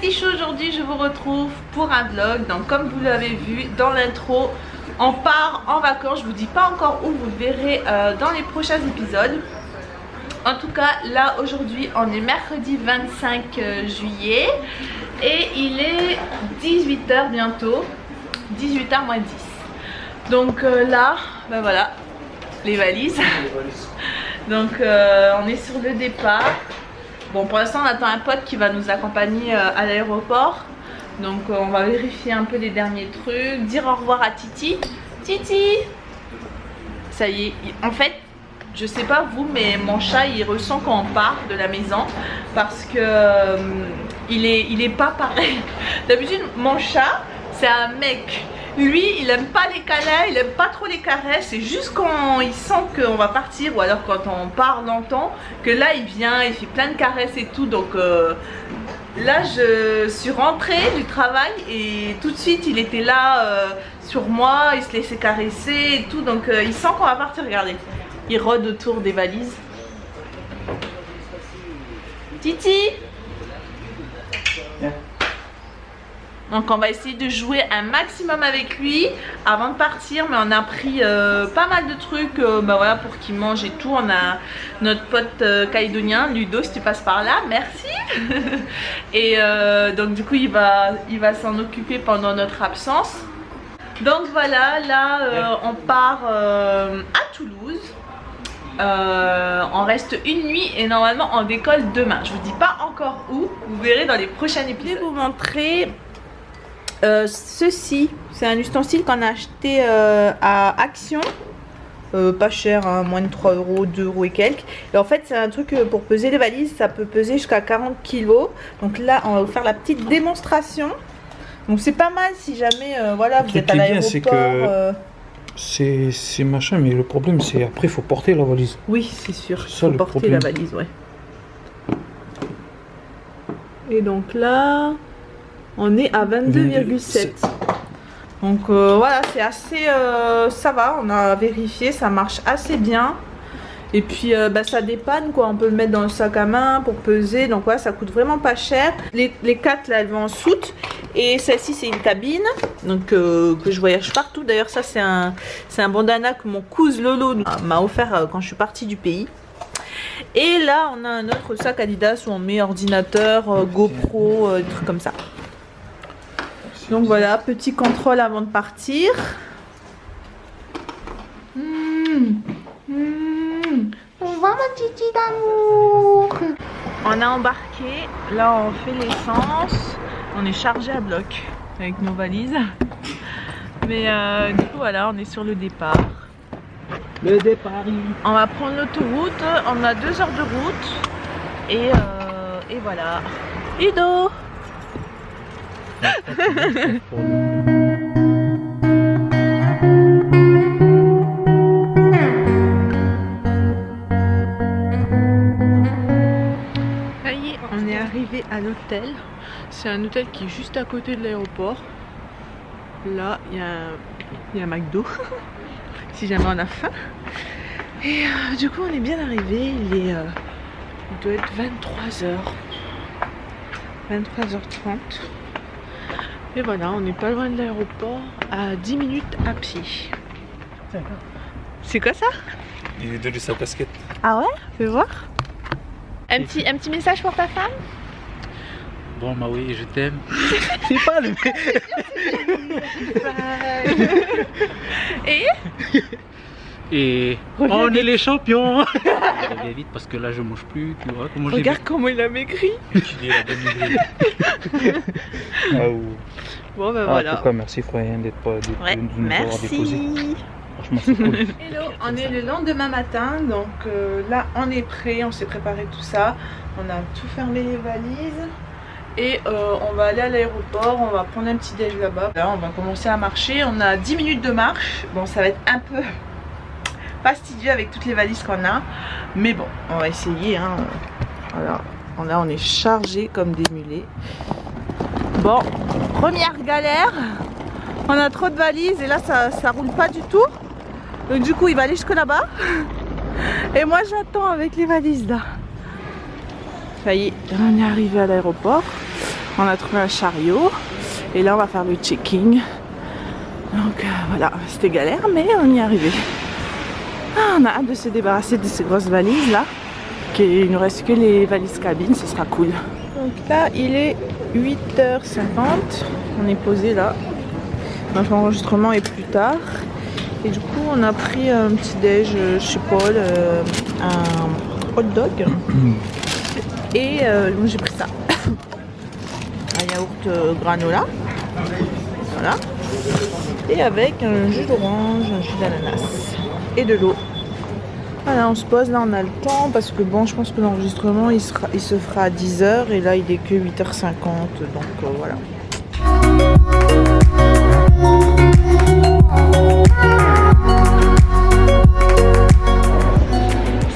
petits choux, aujourd'hui je vous retrouve pour un vlog. Donc comme vous l'avez vu dans l'intro, on part en vacances. Je vous dis pas encore où, vous le verrez dans les prochains épisodes. En tout cas là aujourd'hui on est mercredi 25 juillet et il est 18 h bientôt, 18 h moins 10. Donc là ben voilà les valises. Donc on est sur le départ. Bon, pour l'instant on attend un pote qui va nous accompagner à l'aéroport. Donc on va vérifier un peu les derniers trucs, dire au revoir à Titi. Titi, ça y est, en fait je sais pas vous, mais mon chat il ressent quand on part de la maison parce que il est pas pareil. D'habitude mon chat c'est un mec, lui il aime pas les câlins, il aime pas trop les caresses. C'est juste quand il sent qu'on va partir ou alors quand on part longtemps que là il vient, il fait plein de caresses et tout. Donc là je suis rentrée du travail et tout de suite il était là sur moi, il se laissait caresser et tout. Donc il sent qu'on va partir, regardez. Il rôde autour des valises. Titi! Donc on va essayer de jouer un maximum avec lui avant de partir. Mais on a pris pas mal de trucs bah voilà, pour qu'il mange et tout. On a notre pote calédonien, Ludo, si tu passes par là, merci. Et donc du coup il va s'en occuper pendant notre absence. Donc voilà, là on part à Toulouse. On reste une nuit et normalement on décolle demain. Je vous dis pas encore où, vous verrez dans les prochains épisodes. Je vais vous montrer ceci. C'est un ustensile qu'on a acheté à Action, pas cher, hein, moins de 3 €, 2 € et quelques. Et en fait c'est un truc pour peser les valises. Ça peut peser jusqu'à 40 kg. Donc là on va vous faire la petite démonstration. Donc c'est pas mal si jamais voilà, vous êtes à l'aéroport. C'est machin, mais le problème c'est après il faut porter la valise. Oui, c'est sûr, il faut porter problème. la valise, ouais. Et donc là, on est à 22,7. Donc voilà, c'est assez, ça va, on a vérifié, ça marche assez bien. Et puis bah, ça dépanne quoi, on peut le mettre dans le sac à main pour peser. Donc voilà, ça coûte vraiment pas cher. Les 4 là elles vont en soute. Et celle-ci c'est une cabine, donc que je voyage partout. D'ailleurs ça c'est un bandana que mon cousin Lolo m'a offert quand je suis partie du pays. Et là on a un autre sac Adidas où on met ordinateur, GoPro, des trucs comme ça. Donc voilà, petit contrôle avant de partir. On va ma Titi d'amour. On a embarqué, là on fait l'essence. On est chargé à bloc avec nos valises. Mais du coup voilà, on est sur le départ. Le départ. On va prendre l'autoroute, on a 2 heures de route. Et voilà. Ludo. Ça y est, on est arrivé à l'hôtel. C'est un hôtel qui est juste à côté de l'aéroport. Là, il y a un McDo, si jamais on a faim. Et du coup, on est bien arrivé. Il doit être 23 h. 23 h 30. Et voilà, on n'est pas loin de l'aéroport, à 10 minutes à pied. C'est quoi ça? Il lui donne sa casquette. Ah ouais? Fais voir. Un petit message pour ta femme? Bon bah oui, je t'aime. C'est pas le Et on est les champions. Je vais vite parce que là je mange plus, tu vois comment. Regarde comment il a maigri. Tu dis la bonne idée. Bon ben voilà. En tout cas merci Froyenne d'être pas ouais, de nous avoir déposé. Merci. Franchement c'est cool. Hello, on est le lendemain matin, donc là on est prêt, on s'est préparé tout ça. On a tout fermé les valises. Et on va aller à l'aéroport, on va prendre un petit déj là-bas. Là on va commencer à marcher, on a 10 minutes de marche. Bon ça va être un peu fastidieux avec toutes les valises qu'on a. Mais bon, on va essayer hein. Voilà. Là on est chargé comme des mulets. Bon, première galère. On a trop de valises et là ça roule pas du tout. Donc du coup il va aller jusque là-bas. Et moi j'attends avec les valises là. Ça y est, on est arrivé à l'aéroport. On a trouvé un chariot et là on va faire le checking. Donc voilà, c'était galère mais on y est arrivé. Ah, on a hâte de se débarrasser de ces grosses valises là. Il ne reste que les valises cabines, ce sera cool. Donc là il est 8h50, on est posé là. Notre enregistrement est plus tard. Et du coup on a pris un petit déj chez Paul, un hot dog. Et donc j'ai pris ça. Un yaourt granola. Voilà. Et avec un jus d'orange, un jus d'ananas. Et de l'eau. Voilà, on se pose, là on a le temps parce que bon, je pense que l'enregistrement il se fera à 10h et là il est que 8h50, donc voilà.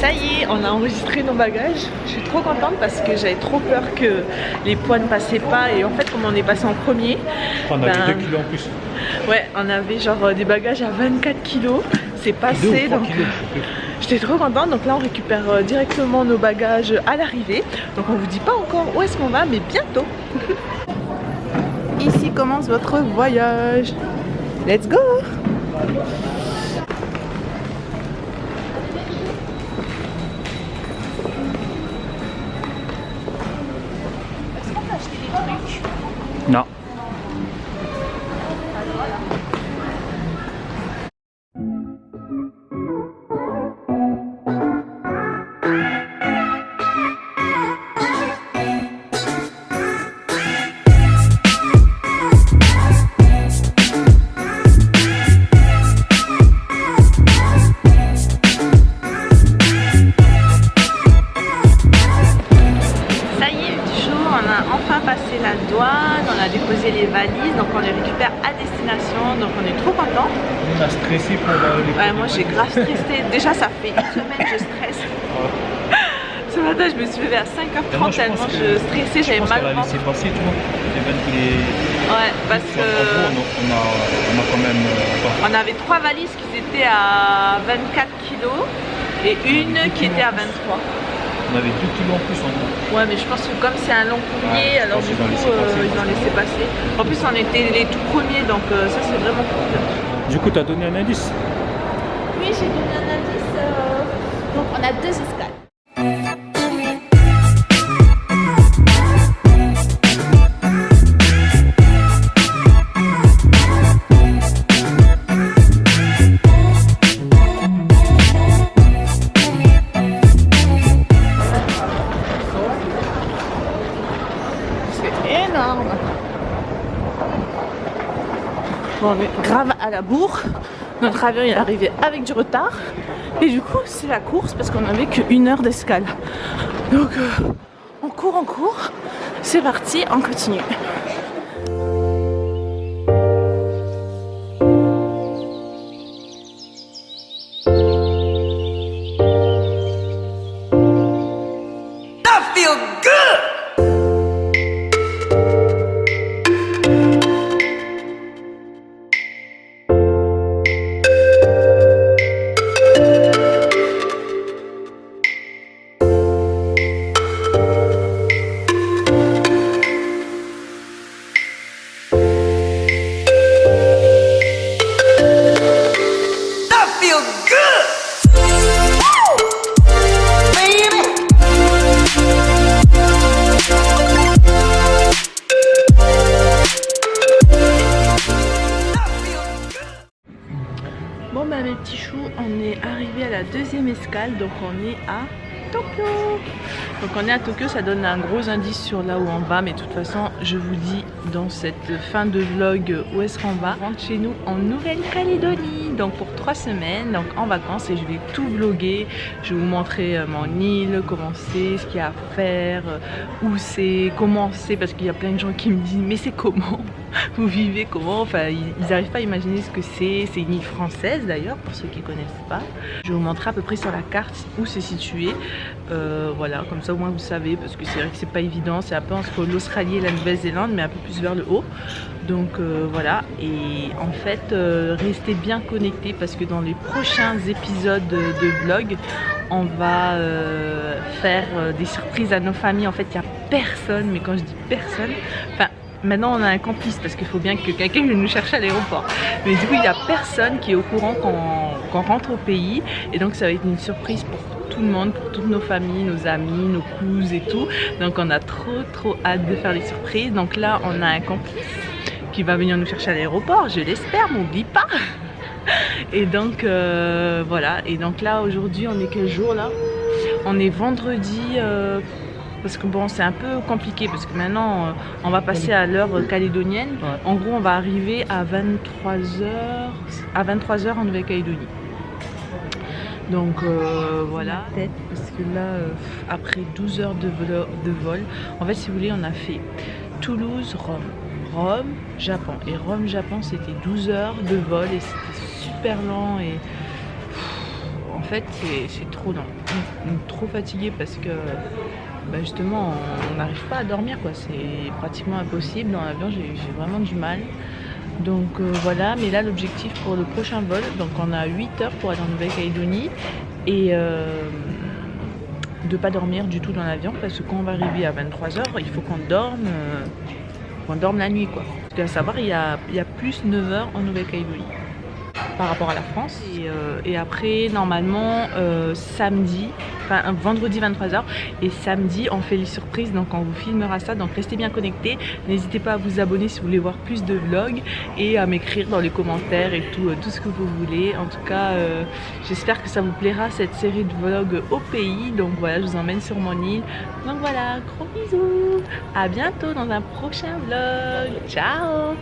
Ça y est, on a enregistré nos bagages. Je suis trop contente parce que j'avais trop peur que les poids ne passaient pas et en fait comme on est passé en premier, on avait 2 kilos en plus. Ouais, on avait genre des bagages à 24 kilos, c'est passé donc j'étais trop contente. Donc là on récupère directement nos bagages à l'arrivée. Donc on vous dit pas encore où est-ce qu'on va mais bientôt. Ici commence votre voyage. Let's go! Est-ce qu'on peut acheter des trucs? Non. On a déposé les valises, donc on les récupère à destination, donc on est trop content. On a stressé pour les... Ouais, moi j'ai grave stressé, déjà ça fait une semaine que je stresse. Ce matin je me suis levée à 5h30 tellement je stressais, j'avais mal au ventre. C'est passé, tu vois. Ouais, parce que... On a quand même... On avait 3 valises qui étaient à 24 kilos et une qui était à 23. On avait 2 kilos en plus en gros. Ouais, mais je pense que comme c'est un long courrier, alors du coup ils ont laissé passer. En plus on était les tout premiers, donc ça c'est vraiment cool. Du coup tu as donné un indice? Oui, j'ai donné un indice. Donc on a 2 escales. Bon, on est grave à la bourre. Notre avion est arrivé avec du retard. Et du coup, c'est la course parce qu'on n'avait qu'1 heure d'escale. Donc, on court. C'est parti, on continue. That feel good! Bon bah mes petits choux, on est arrivé à la 2e escale, donc on est à Tokyo. Donc on est à Tokyo, ça donne un gros indice sur là où on va, mais de toute façon je vous dis dans cette fin de vlog où est-ce qu'on va. On rentre chez nous en Nouvelle-Calédonie, donc pour 3 semaines, donc en vacances, et je vais tout vlogger. Je vais vous montrer mon île, comment c'est, ce qu'il y a à faire, où c'est, comment c'est, parce qu'il y a plein de gens qui me disent mais c'est comment? Vous vivez comment? Enfin ils n'arrivent pas à imaginer ce que c'est. C'est une île française d'ailleurs pour ceux qui ne connaissent pas. Je vais vous montrer à peu près sur la carte où c'est situé. Voilà, comme ça au moins vous savez, parce que c'est vrai que c'est pas évident. C'est un peu entre l'Australie et la Nouvelle-Zélande, mais un peu plus vers le haut. Donc voilà, et en fait restez bien connectés parce que dans les prochains épisodes de vlog on va faire des surprises à nos familles. En fait il y a personne, mais quand je dis personne, enfin maintenant on a un complice parce qu'il faut bien que quelqu'un vienne nous chercher à l'aéroport. Mais du coup il n'y a personne qui est au courant qu'on rentre au pays et donc ça va être une surprise pour tout le monde, pour toutes nos familles, nos amis, nos cousins et tout. Donc on a trop hâte de faire les surprises. Donc là on a un complice qui va venir nous chercher à l'aéroport, je l'espère, m'oublie pas. Et donc voilà, et donc là aujourd'hui on est quel jour là? On est vendredi, parce que bon c'est un peu compliqué parce que maintenant on va passer à l'heure calédonienne. Ouais. En gros on va arriver à 23h en Nouvelle-Calédonie. Donc voilà, peut-être parce que là après 12 heures de vol, en fait si vous voulez on a fait Toulouse, Rome, Japon. Et Rome, Japon, c'était 12 heures de vol et c'était super lent et en fait c'est trop lent. On est trop fatigué parce que bah justement on n'arrive pas à dormir quoi. C'est pratiquement impossible dans l'avion, j'ai vraiment du mal. Donc voilà, mais là l'objectif pour le prochain vol, donc on a 8 heures pour aller en Nouvelle-Calédonie et de pas dormir du tout dans l'avion parce que quand on va arriver à 23 heures, il faut qu'on dorme la nuit quoi. Parce qu'à savoir il y a plus 9 heures en Nouvelle-Calédonie par rapport à la France et après normalement samedi, enfin vendredi 23h et samedi on fait les surprises, donc on vous filmera ça, donc restez bien connectés, n'hésitez pas à vous abonner si vous voulez voir plus de vlogs et à m'écrire dans les commentaires et tout ce que vous voulez. En tout cas j'espère que ça vous plaira cette série de vlogs au pays, donc voilà je vous emmène sur mon île, donc voilà gros bisous, à bientôt dans un prochain vlog, ciao.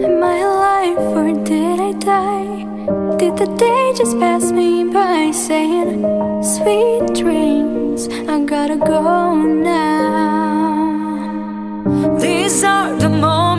Am I alive or did I die? Did the day just pass me by saying sweet dreams, I gotta go now. These are the moments